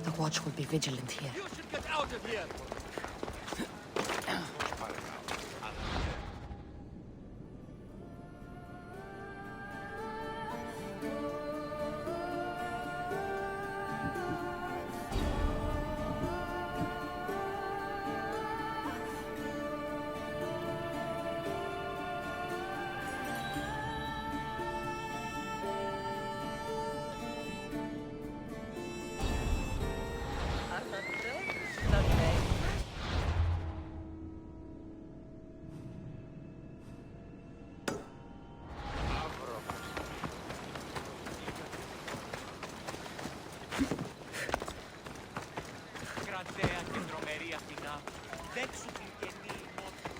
The watch will be vigilant here. You should get out of here! Κρατέα και τρομερή Αθηνά, δεν σου πληγενεί η μόρφη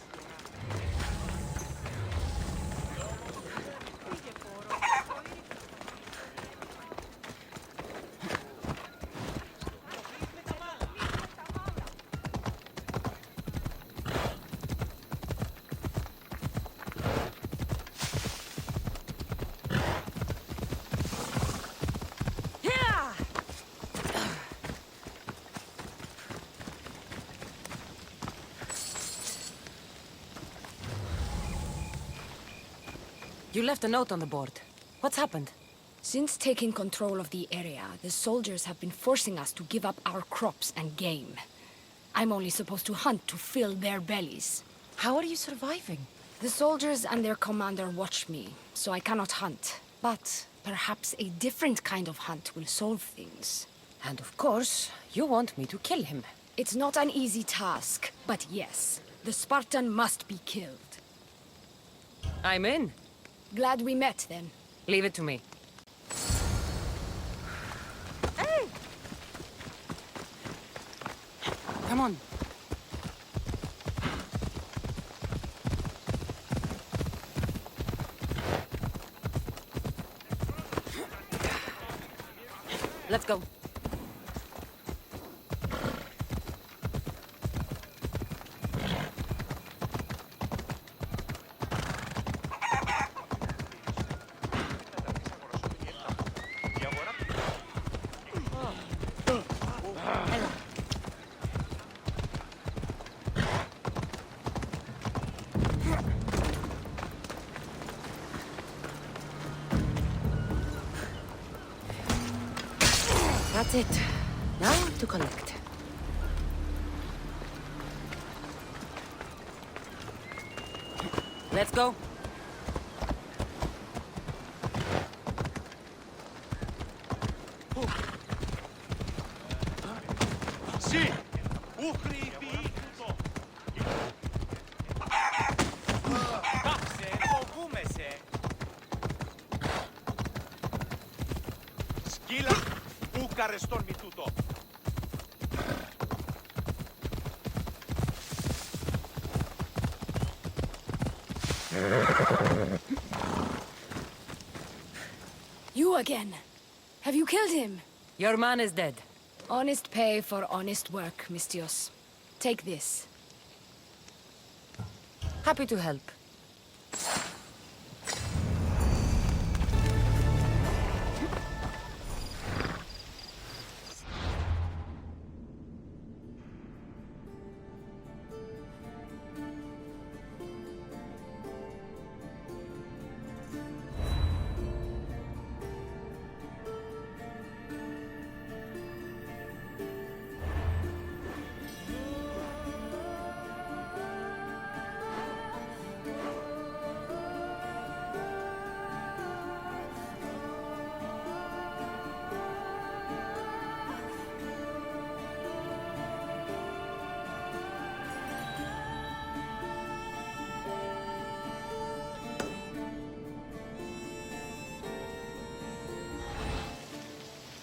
You left a note on the board. What's happened? Since taking control of the area, the soldiers have been forcing us to give up our crops and game. I'm only supposed to hunt to fill their bellies. How are you surviving? The soldiers and their commander watch me, so I cannot hunt. But perhaps a different kind of hunt will solve things. And of course, you want me to kill him. It's not an easy task, but yes, the Spartan must be killed. I'm in. Glad we met, then. Leave it to me. Hey! Come on. Let's go. That's it. Now to collect. Let's go. Sì! Ukhri biikuto! Κάτσε, φοβούμεσαι! Σκύλα, μπούκαρε στον μη τούτο! You again. Have you killed him? Your man is dead. Honest pay for honest work, Mistios. Take this. Happy to help.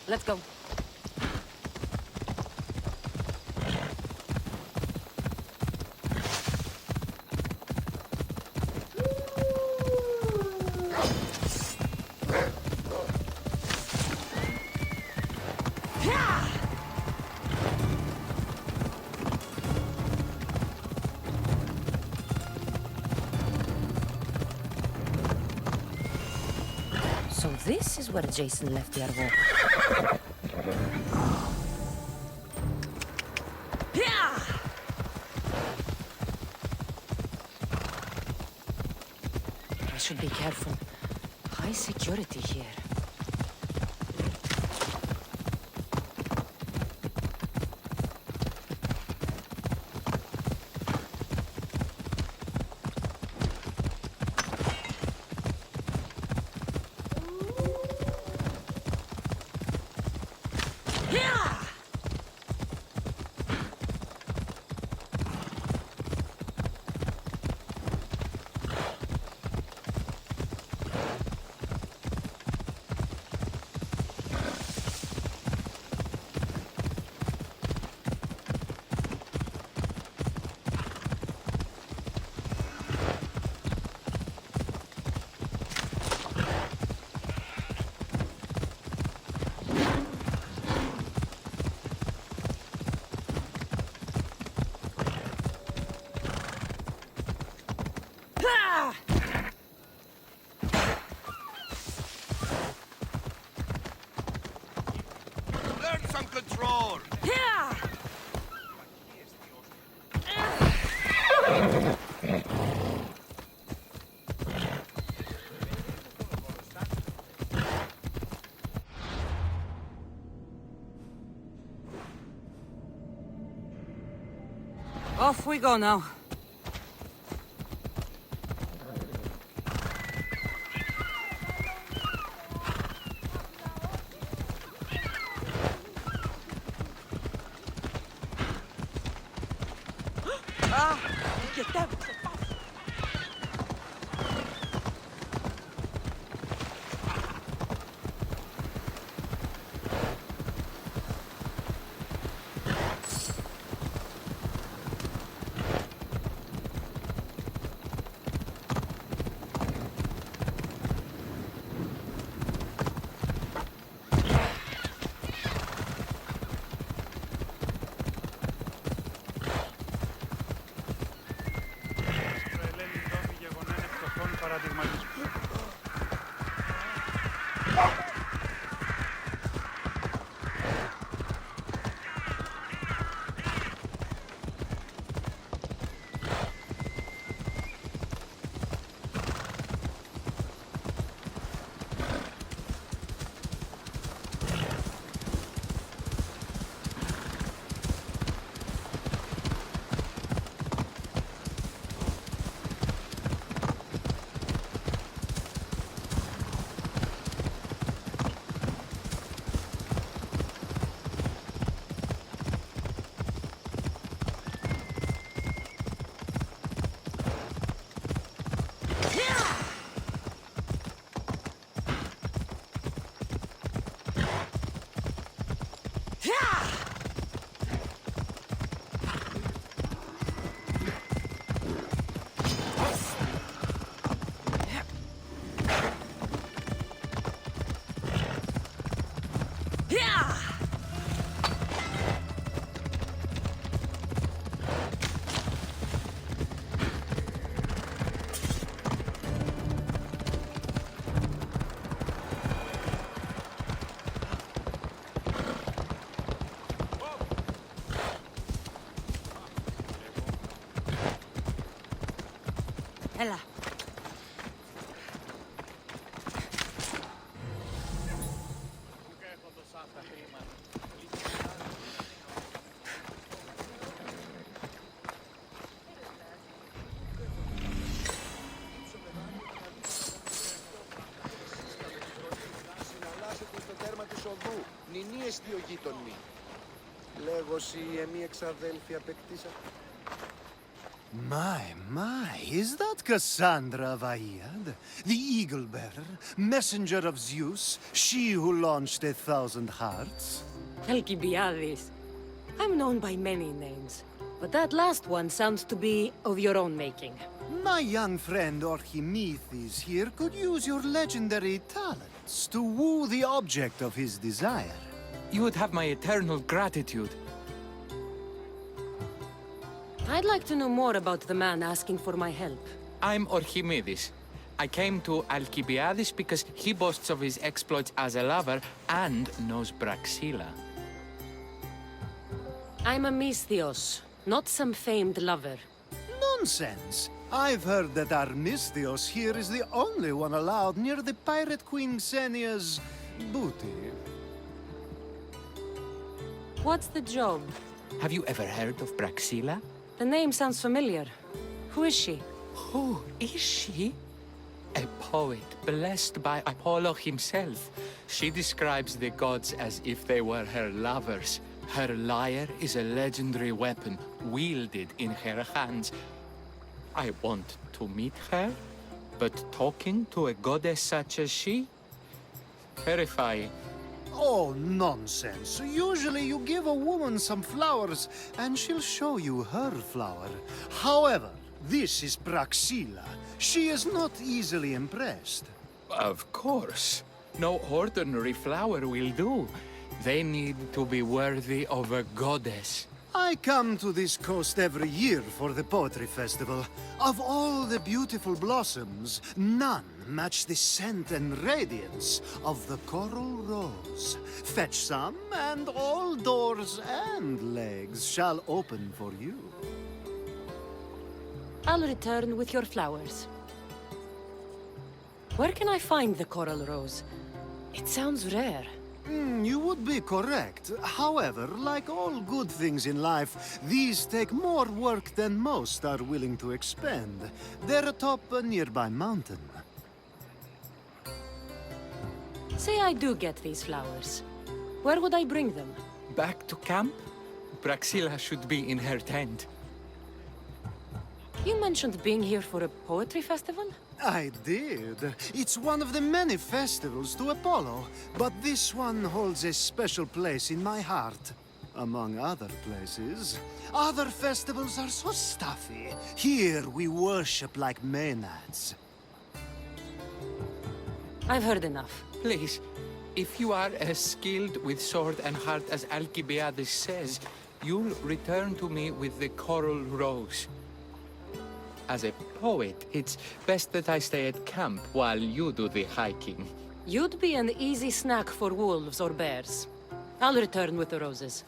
Let's go. So this This is where Jason left Yarvo. I should be careful. High security here. Learn some control! Off we go now. Inquietable. Έλα. Νηνίες δύο γείτονοι. Λέγωση εμεί εξαδέλφια απεκτήσα. My, is that Cassandra Vaiad, the Eagle Bearer, messenger of Zeus, she who launched 1,000 hearts? Alcibiades. I'm known by many names, but that last one sounds to be of your own making. My young friend Archimedes here could use your legendary talents to woo the object of his desire. You would have my eternal gratitude. I'd like to know more about the man asking for my help. I'm Archimedes, I came to Alcibiades because he boasts of his exploits as a lover and knows Braxilla. I'm a Misthios, not some famed lover. Nonsense! I've heard that our Misthios here is the only one allowed near the pirate queen Xenia's booty. What's the job? Have you ever heard of Braxilla? The name sounds familiar. Who is she? Who is she? A poet blessed by Apollo himself. She describes the gods as if they were her lovers. Her lyre is a legendary weapon wielded in her hands. I want to meet her, but talking to a goddess such as she? Terrifying. Oh, nonsense. Usually you give a woman some flowers, and she'll show you her flower. However, this is Braxilla. She is not easily impressed. Of course. No ordinary flower will do. They need to be worthy of a goddess. I come to this coast every year for the Poetry Festival. Of all the beautiful blossoms, none match the scent and radiance of the coral rose. Fetch some, and all doors and legs shall open for you. I'll return with your flowers. Where can I find the coral rose? It sounds rare. You would be correct. However, like all good things in life, these take more work than most are willing to expend. They're atop a nearby mountain. Say I do get these flowers. Where would I bring them? Back to camp? Braxilla should be in her tent. You mentioned being here for a poetry festival? I did. It's one of the many festivals to Apollo, but this one holds a special place in my heart. Among other places. Other festivals are so stuffy. Here we worship like Maenads. I've heard enough. Please, if you are as skilled with sword and heart as Alcibiades says, you'll return to me with the coral rose. As a poet, it's best that I stay at camp while you do the hiking. You'd be an easy snack for wolves or bears. I'll return with the roses.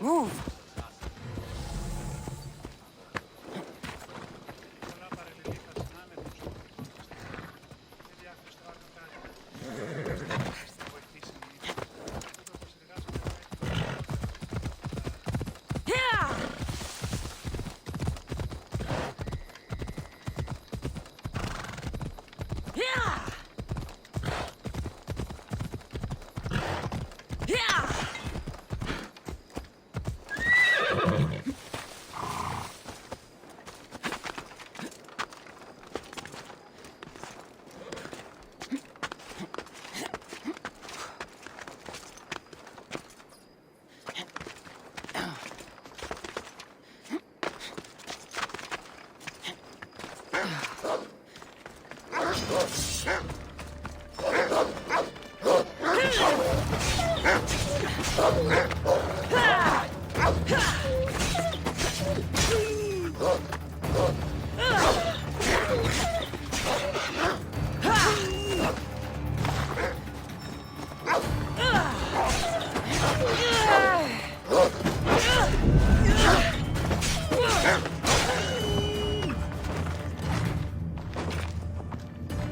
Move!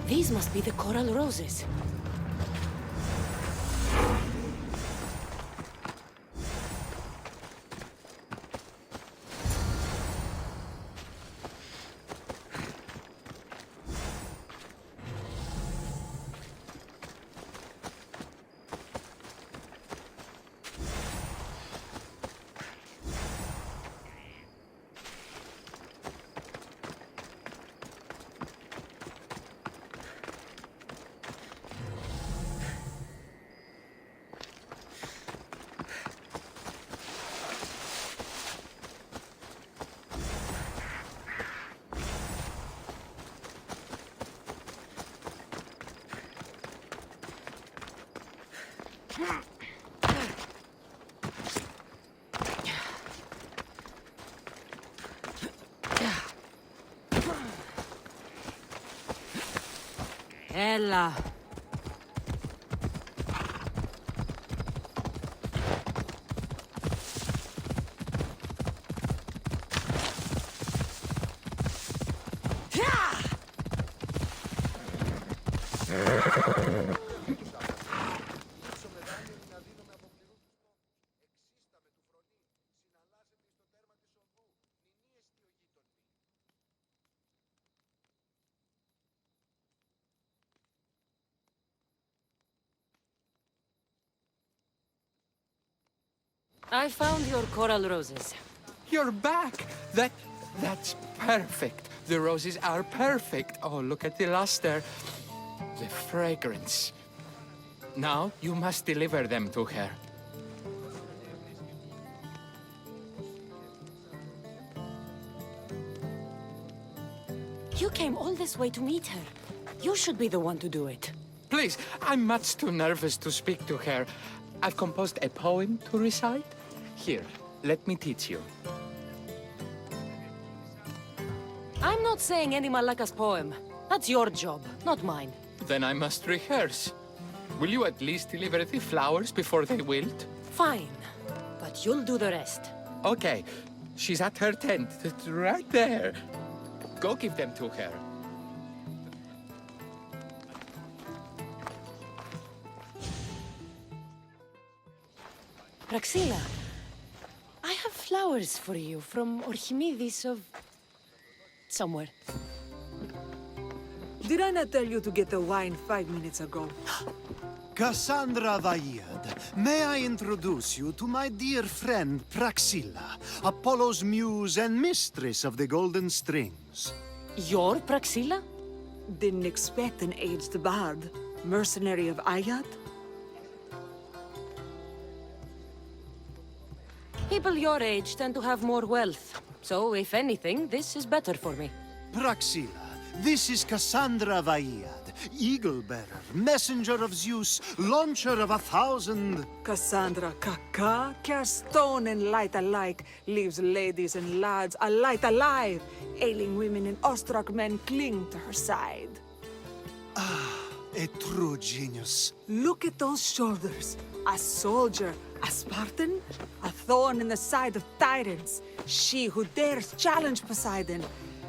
These must be the coral roses. Ella. I found your coral roses. You're back! That's perfect. The roses are perfect. Oh, look at the luster. The fragrance. Now you must deliver them to her. You came all this way to meet her. You should be the one to do it. Please, I'm much too nervous to speak to her. I've composed a poem to recite. Here, let me teach you. I'm not saying any Malaka's poem. That's your job, not mine. Then I must rehearse. Will you at least deliver the flowers before they wilt? Fine, but you'll do the rest. Okay, she's at her tent. It's right there. Go give them to her. Praxila, I have flowers for you from Orchimidis of... somewhere. Did I not tell you to get the wine 5 minutes ago? Cassandra Vaillad, may I introduce you to my dear friend Praxilla, Apollo's muse and mistress of the Golden Strings. You're Praxila? Didn't expect an aged bard. Mercenary of Ayat? People your age tend to have more wealth. So, if anything, this is better for me. Praxilla, this is Cassandra Vaillad, Eagle-bearer, messenger of Zeus, launcher of 1,000... Cassandra Kaka, stone and light alike, leaves ladies and lads alight alive. Ailing women and awestruck men cling to her side. A true genius. Look at those shoulders. A soldier, a Spartan, a thorn in the side of tyrants. She who dares challenge Poseidon.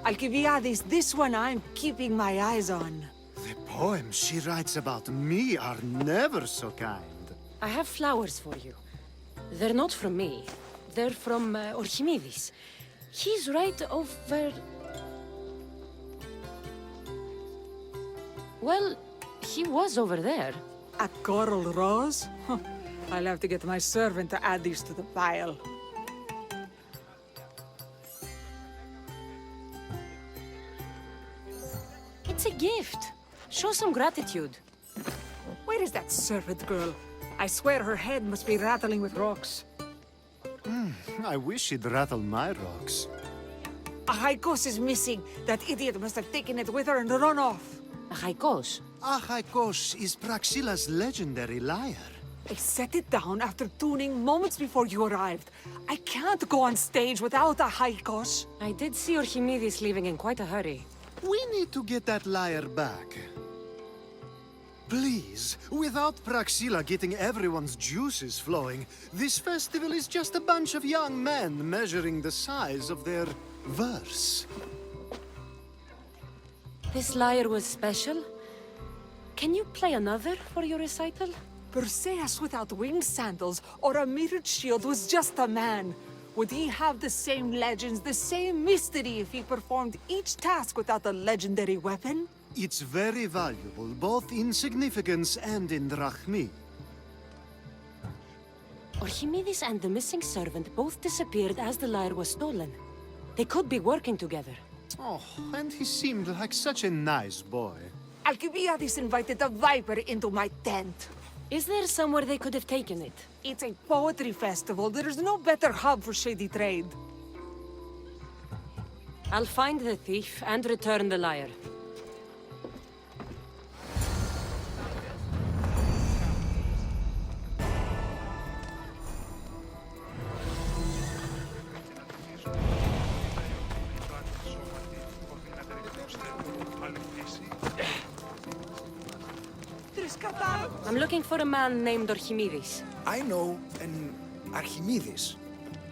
Alcibiades, this one I'm keeping my eyes on. The poems she writes about me are never so kind. I have flowers for you. They're not from me. They're from Orchimidis. He's right over... Well, he was over there. A coral rose? Huh. I'll have to get my servant to add these to the pile. It's a gift. Show some gratitude. Where is that servant girl? I swear her head must be rattling with rocks. I wish she'd rattle my rocks. Achaikos is missing. That idiot must have taken it with her and run off. Achaikos. Achaikos is Praxilla's legendary lyre. I set it down after tuning moments before you arrived. I can't go on stage without Achaikos. I did see Orchimidis leaving in quite a hurry. We need to get that lyre back. Please, without Praxilla getting everyone's juices flowing, this festival is just a bunch of young men measuring the size of their verse. This lyre was special. Can you play another for your recital? Perseus without winged sandals or a mirrored shield was just a man. Would he have the same legends, the same mystery if he performed each task without a legendary weapon? It's very valuable, both in significance and in drachmi. Orchimidis and the missing servant both disappeared as the lyre was stolen. They could be working together. Oh, and he seemed like such a nice boy. Alcibiades invited a viper into my tent. Is there somewhere they could have taken it? It's a poetry festival. There's no better hub for shady trade. I'll find the thief and return the lyre. I'm looking for a man named Archimedes. I know an Archimedes.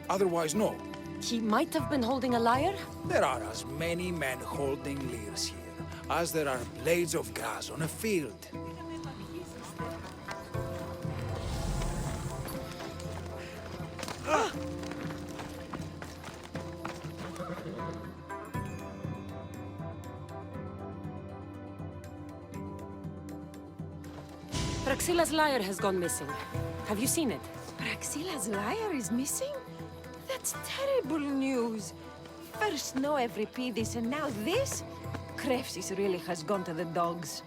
Otherwise, no. He might have been holding a lyre? There are as many men holding lyres here as there are blades of grass on a field. Praxilla's lyre has gone missing. Have you seen it? Praxilla's lyre is missing? That's terrible news. First no Euripides and now this? Krepsis really has gone to the dogs.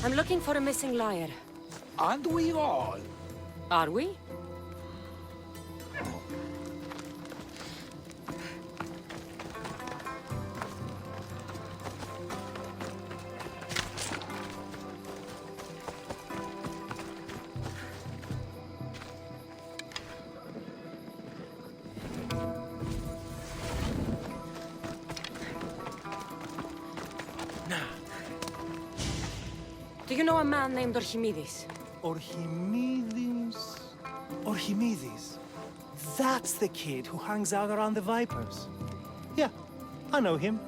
I'm looking for a missing lyre. Aren't we all? Are we? Do you know a man named Archimedes? Archimedes? Archimedes. That's the kid who hangs out around the Vipers. Yeah, I know him.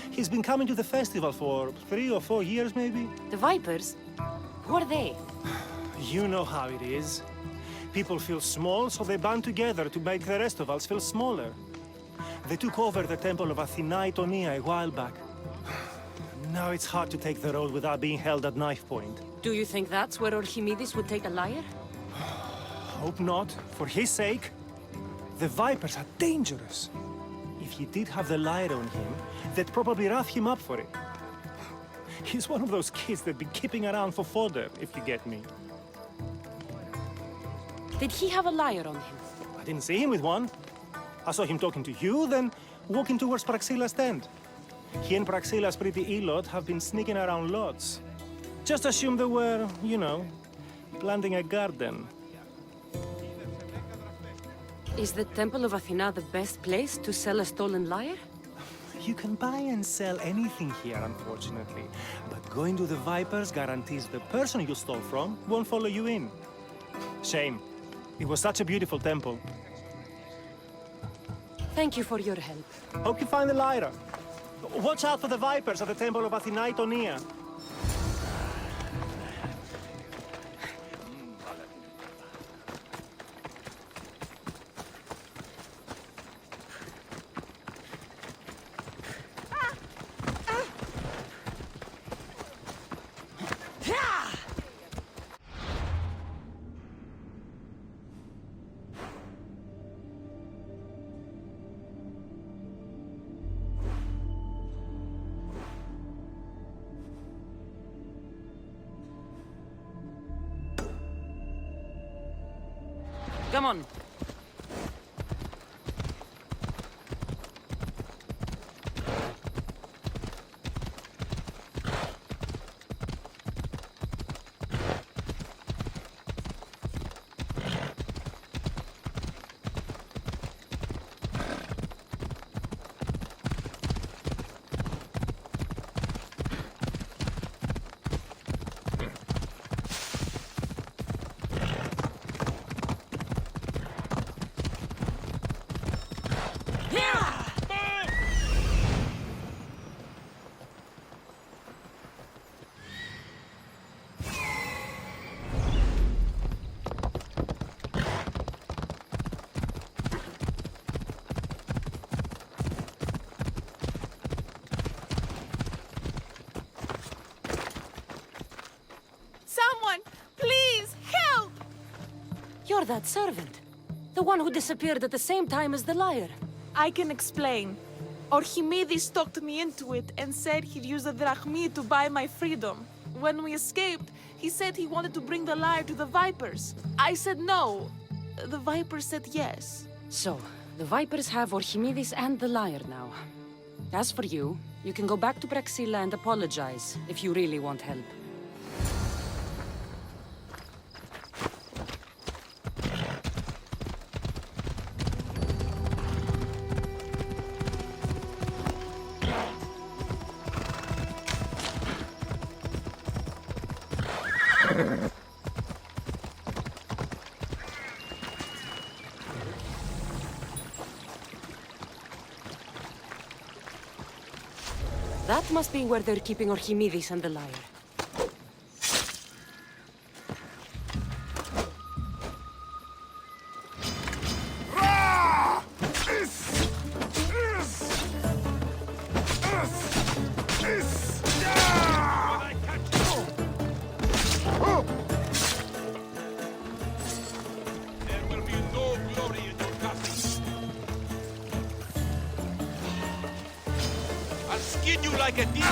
He's been coming to the festival for 3 or 4 years, maybe. The Vipers? Who are they? You know how it is. People feel small, so they band together to make the rest of us feel smaller. They took over the temple of Athena Itonia a while back. Now it's hard to take the road without being held at knife point. Do you think that's where Archimedes would take a lyre? Hope not. For his sake. The Vipers are dangerous. If he did have the lyre on him, they'd probably rough him up for it. He's one of those kids that'd be keeping around for fodder, if you get me. Did he have a lyre on him? I didn't see him with one. I saw him talking to you, then walking towards Praxilla's tent. He and Praxilla's pretty Elot have been sneaking around lots. Just assume they were, you know, planting a garden. Is the Temple of Athena the best place to sell a stolen lyre? You can buy and sell anything here, unfortunately. But going to the Vipers guarantees the person you stole from won't follow you in. Shame. It was such a beautiful temple. Thank you for your help. Hope you find the lyre. Watch out for the Vipers at the Temple of Athena Itonia. Come on. Someone, please, help! You're that servant. The one who disappeared at the same time as the lyre. I can explain. Archimedes talked me into it and said he'd use the drachmi to buy my freedom. When we escaped, he said he wanted to bring the lyre to the Vipers. I said no. The Vipers said yes. So, the Vipers have Archimedes and the lyre now. As for you, you can go back to Praxilla and apologize if you really want help. That must be where they're keeping Archimedes and the lyre. There will be no glory in your castle. I'll skin you like a deer.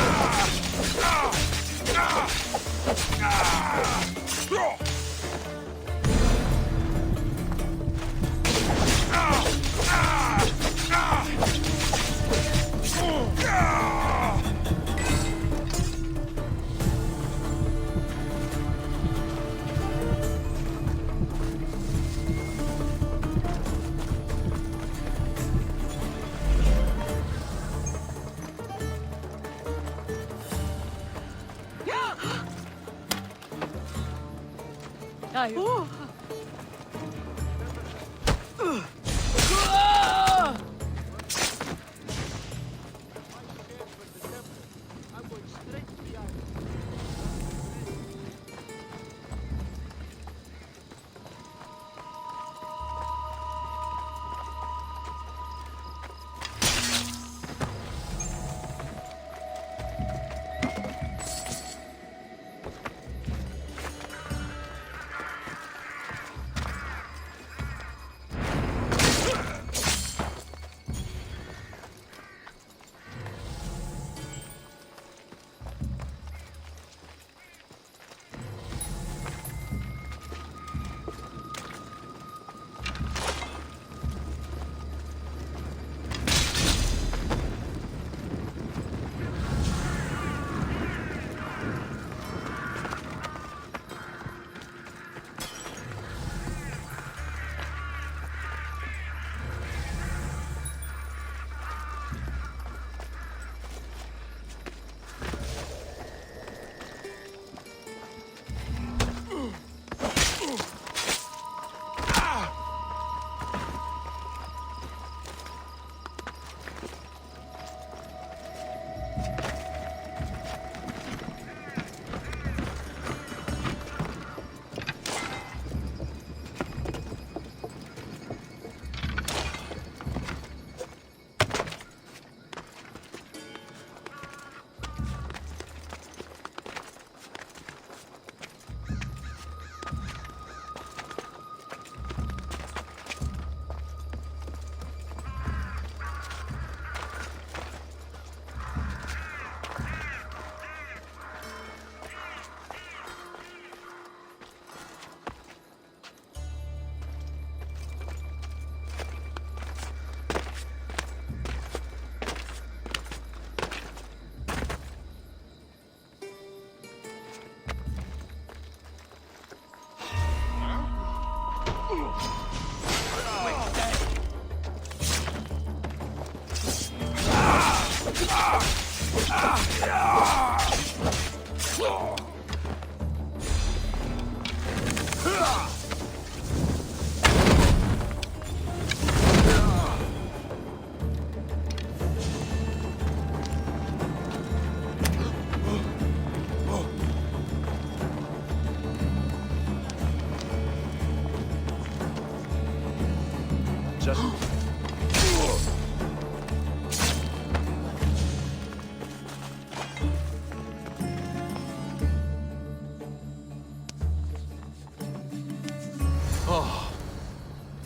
Oh.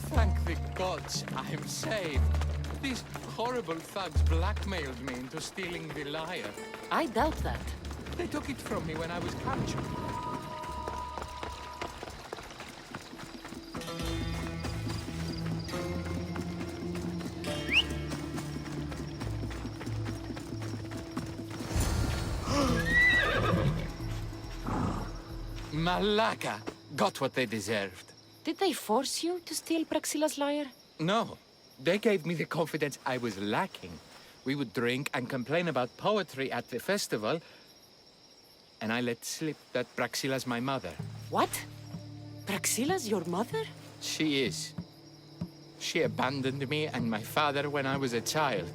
Thank the gods I'm saved. These horrible thugs blackmailed me into stealing the lyre. I doubt that. They took it from me when I was captured. Malaka got what they deserved. Did they force you to steal Praxila's lyre? No, they gave me the confidence I was lacking. We would drink and complain about poetry at the festival, and I let slip that Praxilla's my mother. What? Praxilla's your mother? She is. She abandoned me and my father when I was a child.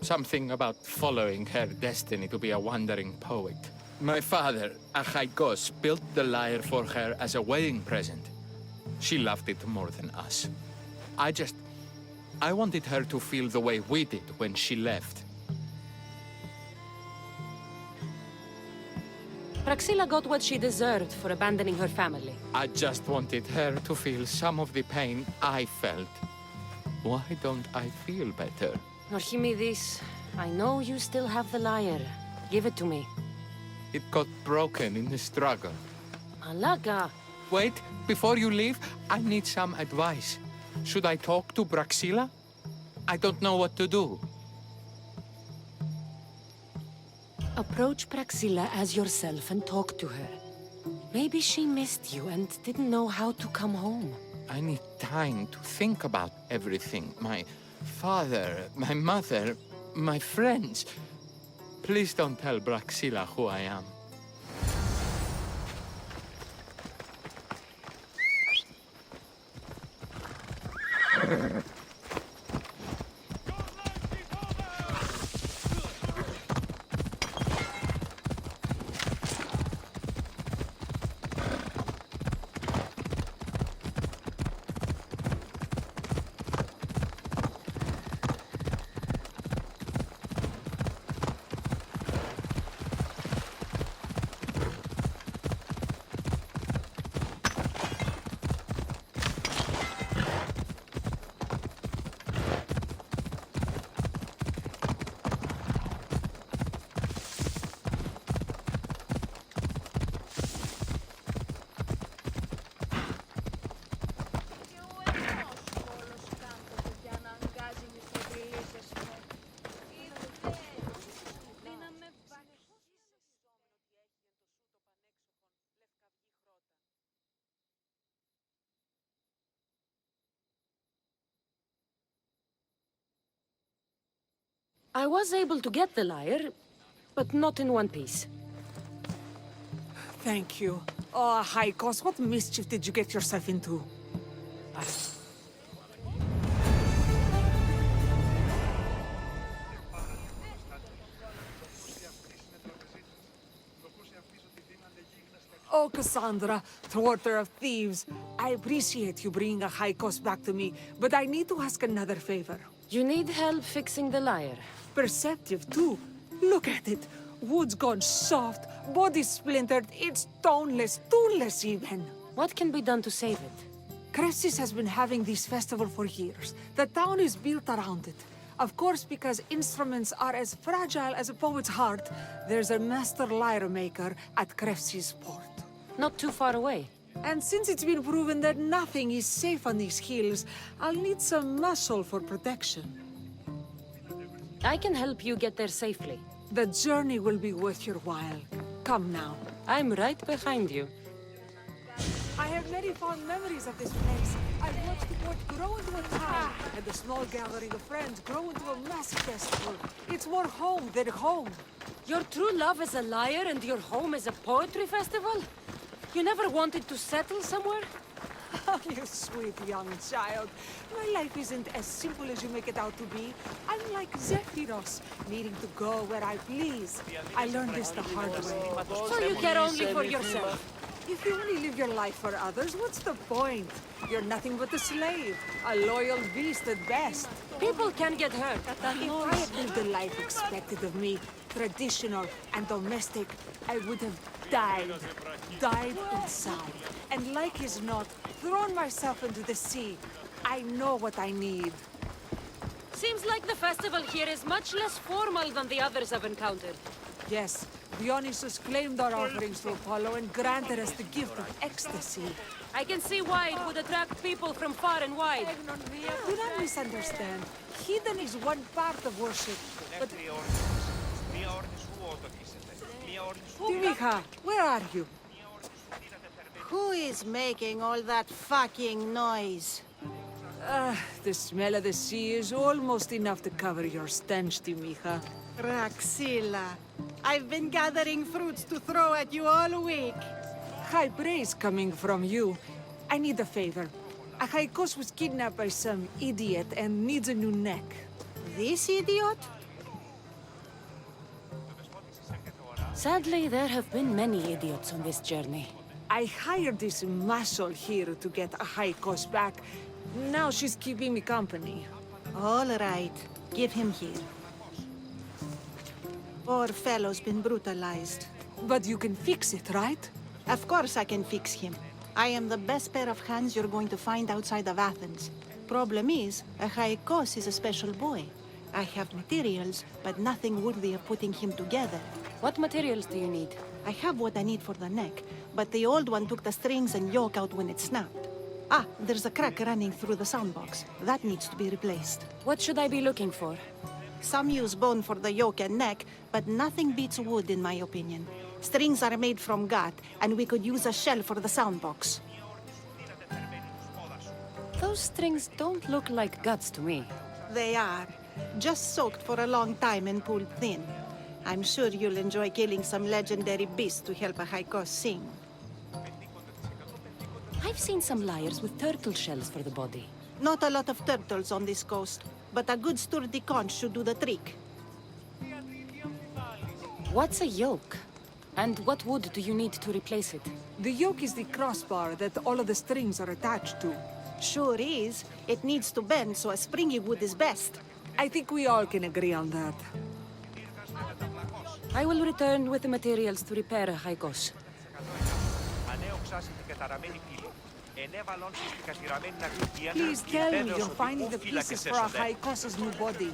Something about following her destiny to be a wandering poet. My father, Achaikos, built the lyre for her as a wedding present. She loved it more than us. I wanted her to feel the way we did when she left. Praxilla got what she deserved for abandoning her family. I just wanted her to feel some of the pain I felt. Why don't I feel better? Archimedes, I know you still have the lyre. Give it to me. It got broken in the struggle. Malaga. Wait, before you leave, I need some advice. Should I talk to Praxilla? I don't know what to do. Approach Praxilla as yourself and talk to her. Maybe she missed you and didn't know how to come home. I need time to think about everything. My father, my mother, my friends. Please don't tell Praxilla who I am. I was able to get the lyre, but not in one piece. Thank you. Oh, Haikos, what mischief did you get yourself into? Oh, Cassandra, thwarter of thieves. I appreciate you bringing a Haikos back to me, but I need to ask another favor. You need help fixing the lyre. Perceptive, too. Look at it. Wood's gone soft, body splintered, it's toneless, tooless even. What can be done to save it? Krefsis has been having this festival for years. The town is built around it. Of course, because instruments are as fragile as a poet's heart, there's a master lyre maker at Krefsis port. Not too far away. And since it's been proven that nothing is safe on these hills, I'll need some muscle for protection. I can help you get there safely. The journey will be worth your while. Come now. I'm right behind you. I have many fond memories of this place. I've watched the port grow into a town, and the small gathering of friends grow into a massive festival. It's more home than home. Your true love is a lyre and your home is a poetry festival? You never wanted to settle somewhere? Oh, you sweet young child. My life isn't as simple as you make it out to be. I'm like Zephyros, needing to go where I please. I learned this the hard way. So you care only for yourself? If you only live your life for others, what's the point? You're nothing but a slave, a loyal beast at best. People can get hurt. If I had lived the life expected of me, traditional and domestic, I would have died inside. And like as not, thrown myself into the sea. I know what I need. Seems like the festival here is much less formal than the others I've encountered. Yes, Dionysus claimed our offerings to Apollo and granted us the gift of ecstasy. I can see why it would attract people from far and wide. Do not misunderstand. Heathen is one part of worship, but... Timiha, where are you? Who is making all that fucking noise? The smell of the sea is almost enough to cover your stench, Timiha. Praxilla, I've been gathering fruits to throw at you all week. High praise coming from you. I need a favor. A Haikos was kidnapped by some idiot and needs a new neck. This idiot? Sadly, there have been many idiots on this journey. I hired this muscle here to get a Haikos back. Now she's keeping me company. All right, give him here. Poor fellow's been brutalized. But you can fix it, right? Of course I can fix him. I am the best pair of hands you're going to find outside of Athens. Problem is, a Haikos is a special boy. I have materials, but nothing worthy of putting him together. What materials do you need? I have what I need for the neck, but the old one took the strings and yoke out when it snapped. Ah, there's a crack running through the soundbox. That needs to be replaced. What should I be looking for? Some use bone for the yoke and neck, but nothing beats wood in my opinion. Strings are made from gut, and we could use a shell for the soundbox. Those strings don't look like guts to me. They are. Just soaked for a long time and pulled thin. I'm sure you'll enjoy killing some legendary beasts to help a Haikos sing. I've seen some lyres with turtle shells for the body. Not a lot of turtles on this coast, but a good sturdy conch should do the trick. What's a yoke? And what wood do you need to replace it? The yoke is the crossbar that all of the strings are attached to. Sure is. It needs to bend, so a springy wood is best. I think we all can agree on that. I will return with the materials to repair a Haikos. Please tell me you're finding the pieces for our Haikos' new body.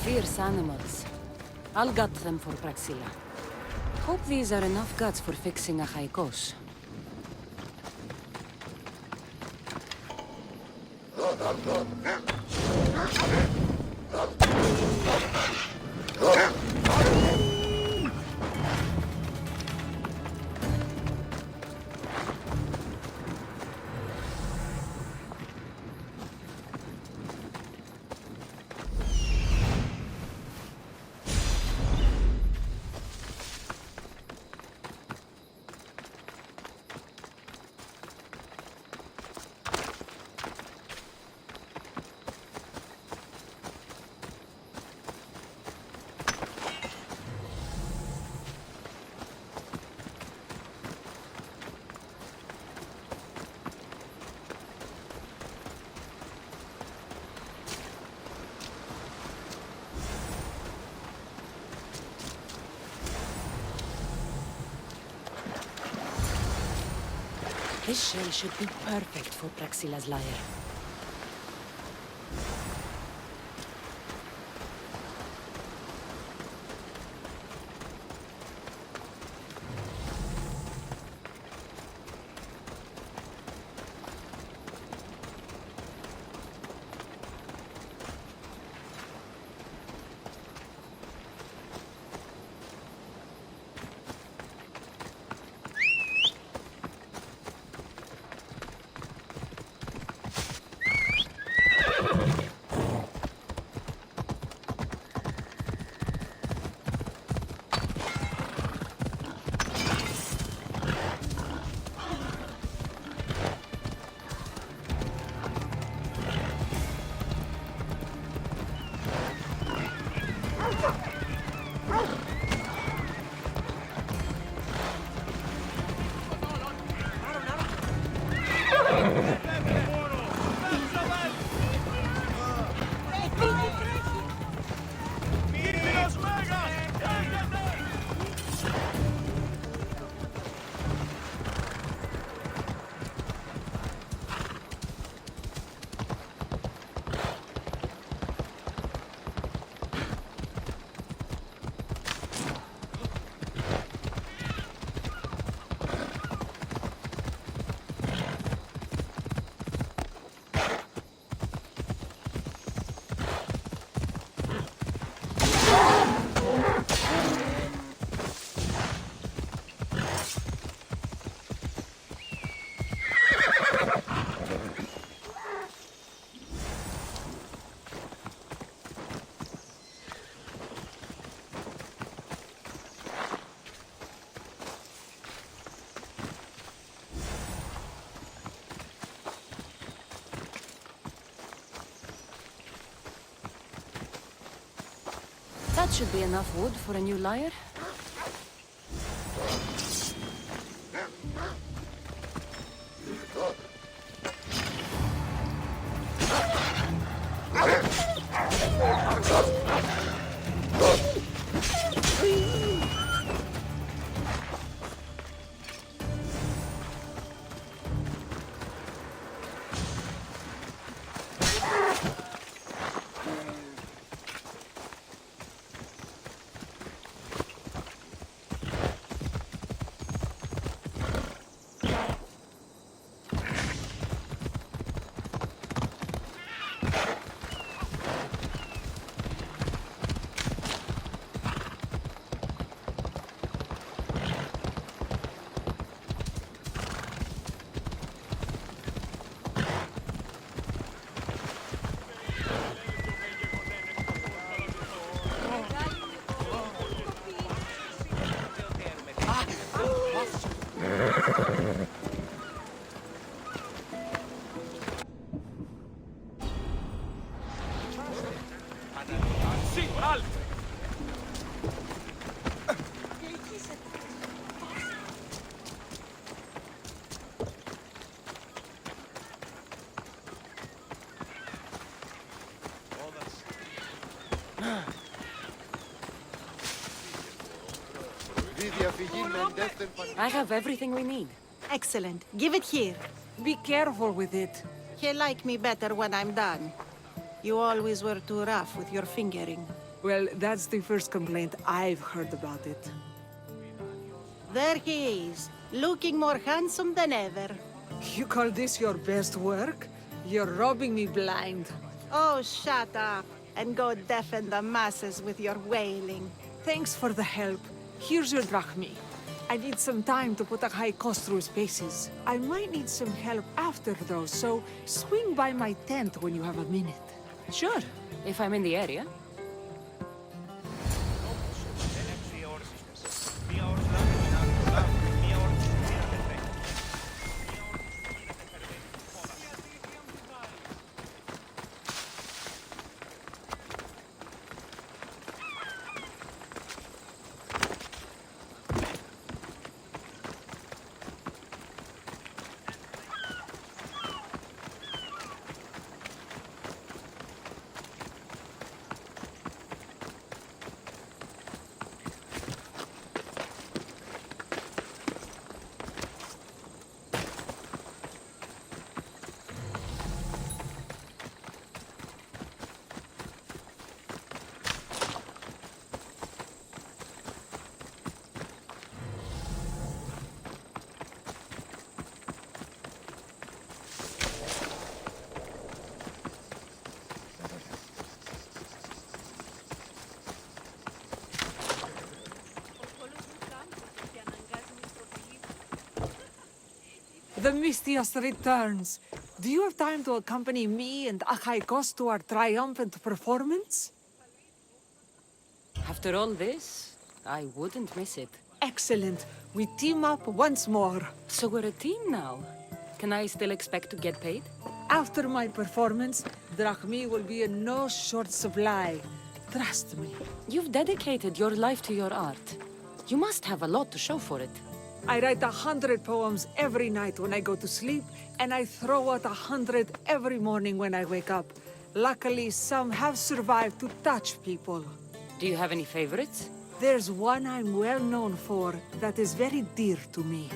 Fierce animals. I'll gut them for Praxilla. Hope these are enough guts for fixing a Haikos. This shell should be perfect for Praxila's lyre. That should be enough wood for a new lyre. I have everything we need. Excellent. Give it here. Be careful with it. He'll like me better when I'm done. You always were too rough with your fingering. Well, that's the first complaint I've heard about it. There he is, looking more handsome than ever. You call this your best work? You're robbing me blind. Oh, shut up, and go deafen the masses with your wailing. Thanks for the help. Here's your drachmi. I need some time to put a high cost through his paces. I might need some help after, though, so swing by my tent when you have a minute. Sure, if I'm in the area. The Mistios returns. Do you have time to accompany me and Achaikos to our triumphant performance? After all this, I wouldn't miss it. Excellent. We team up once more. So we're a team now. Can I still expect to get paid? After my performance, drachmi will be in no short supply. Trust me. You've dedicated your life to your art. You must have a lot to show for it. I write 100 poems every night when I go to sleep, and I throw out 100 every morning when I wake up. Luckily, some have survived to touch people. Do you have any favorites? There's one I'm well known for that is very dear to me.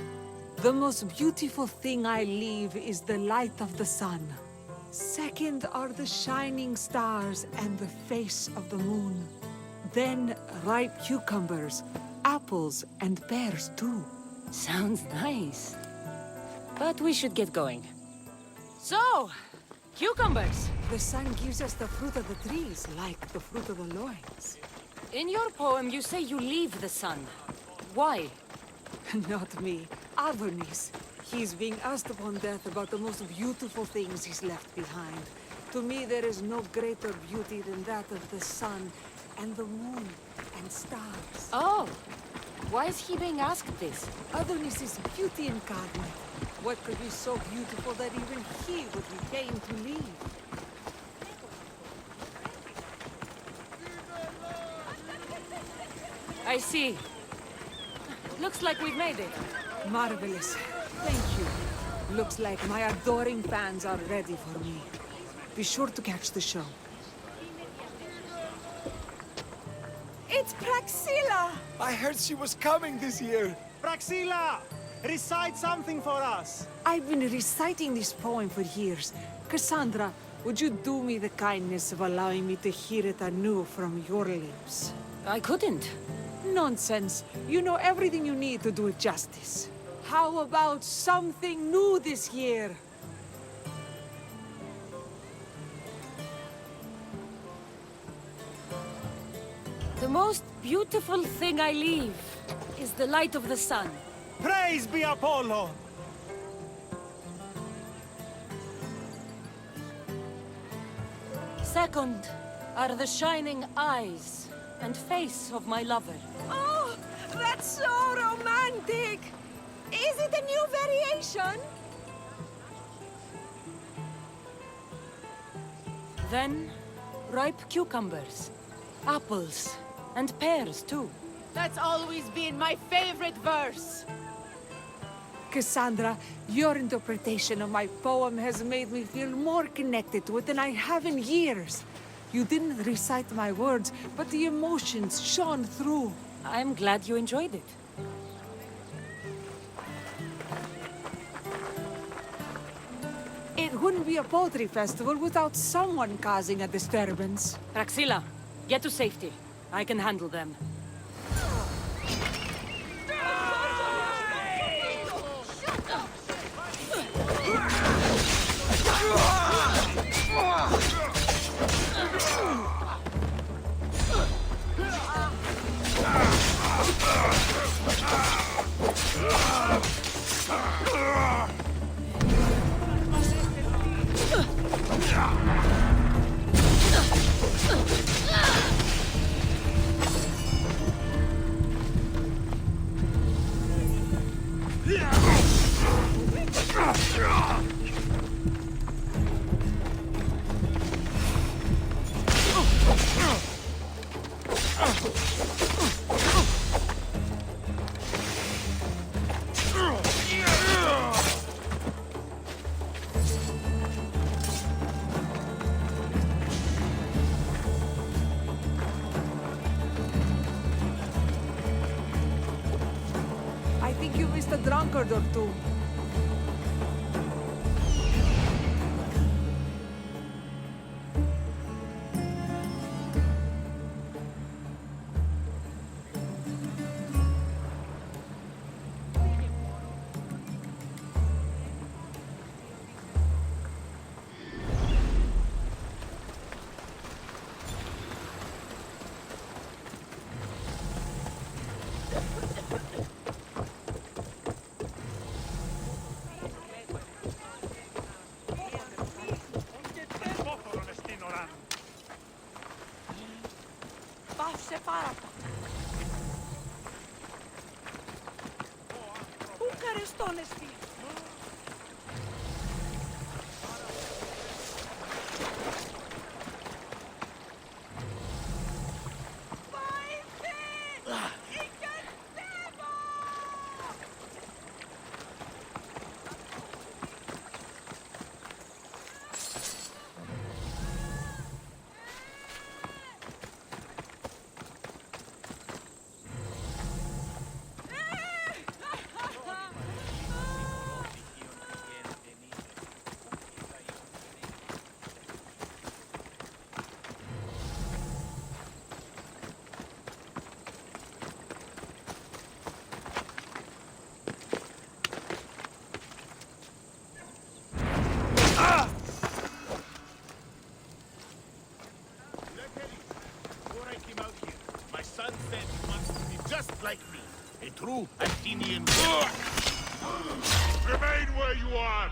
The most beautiful thing I leave is the light of the sun. Second are the shining stars and the face of the moon. Then ripe cucumbers, apples, and pears too. Sounds nice. But we should get going. So, cucumbers! The sun gives us the fruit of the trees, like the fruit of the loins. In your poem, you say you leave the sun. Why? Not me. Adonis. He's being asked upon death about the most beautiful things he's left behind. To me, there is no greater beauty than that of the sun, and the moon, and stars. Oh! Why is he being asked this? Adonis is beauty incarnate. What could be so beautiful that even he would be fain to leave? I see. Looks like we've made it. Marvelous. Thank you. Looks like my adoring fans are ready for me. Be sure to catch the show. It's Praxilla! I heard she was coming this year. Praxilla! Recite something for us! I've been reciting this poem for years. Cassandra, would you do me the kindness of allowing me to hear it anew from your lips? I couldn't. Nonsense. You know everything you need to do it justice. How about something new this year? The most beautiful thing I leave is the light of the sun. Praise be Apollo! Second are the shining eyes and face of my lover. Oh, that's so romantic! Is it a new variation? Then, ripe cucumbers, apples, and pears too. That's always been my favorite verse. Cassandra, your interpretation of my poem has made me feel more connected to it than I have in years. You didn't recite my words, but the emotions shone through. I'm glad you enjoyed it. It wouldn't be a poetry festival without someone causing a disturbance. Praxilla, get to safety. I can handle them. I think you missed a drunkard or two. πάρα πολύ. Πού καρεστώνες φίλοι. My son said he wants to be just like me. A true Athenian. Remain where you are.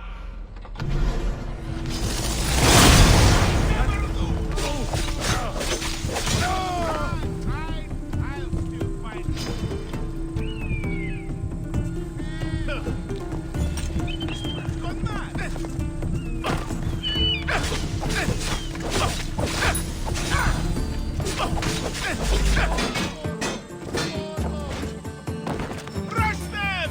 I'll still find you. Gone mad. Rush them!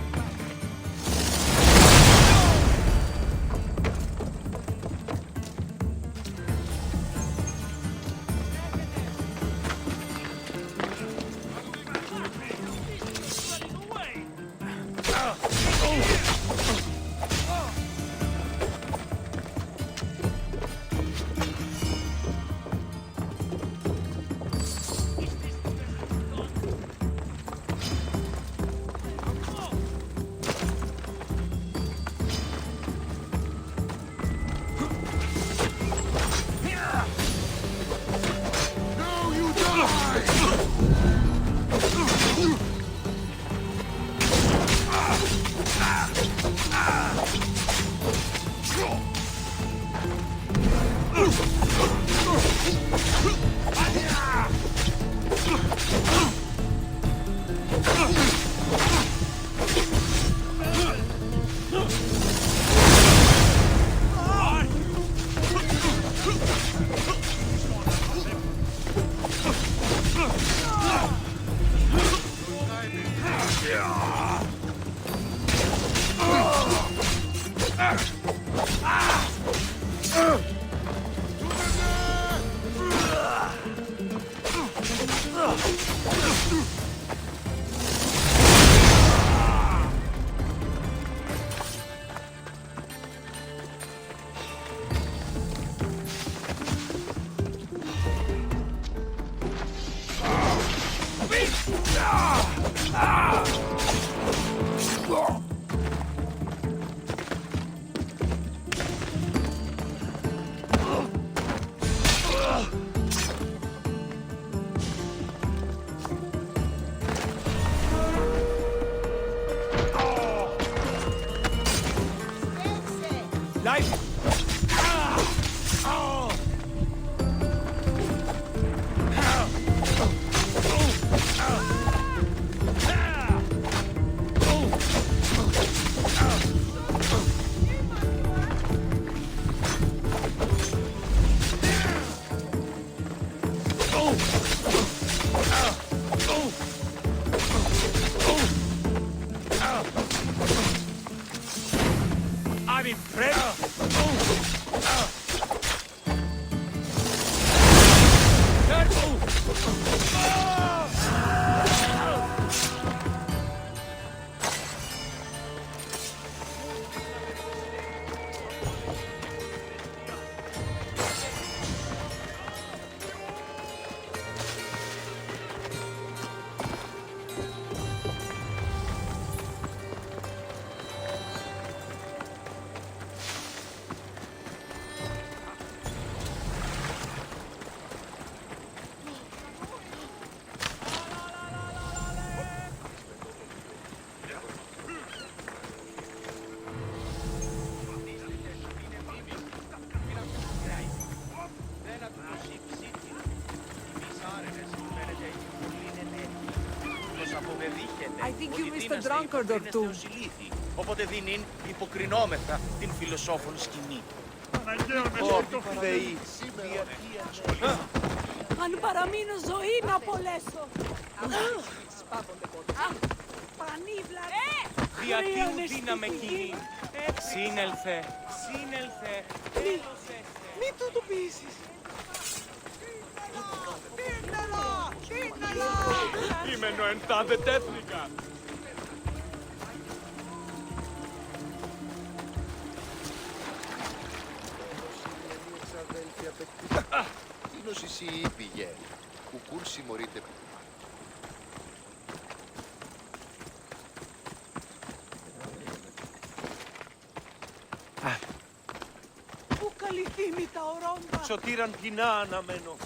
δείχεται I think ότι you missed a είμαστε drunkard or υποκρίνεστε two. ως ηλίθιοι. Οπότε δίνειν υποκρινόμεθα την φιλοσόφων σκηνή. Ω, Θεοί, Αν παραμείνω ζωή να απολέσω. Πανίβλα. διατίου δύναμε κοινή. Σύνελθε, σύνελθε, έλωσε. Μην του το πείσεις. Κείμενο εντάδε τέθηκα. Νενή εξαδέλφια παικτήσα. Τίνος εσύ πήγε. Κουκούρ συμμορείτε. Πού καλή θύμη τα ορόμβα. Σωτήραν κοινά αναμένω.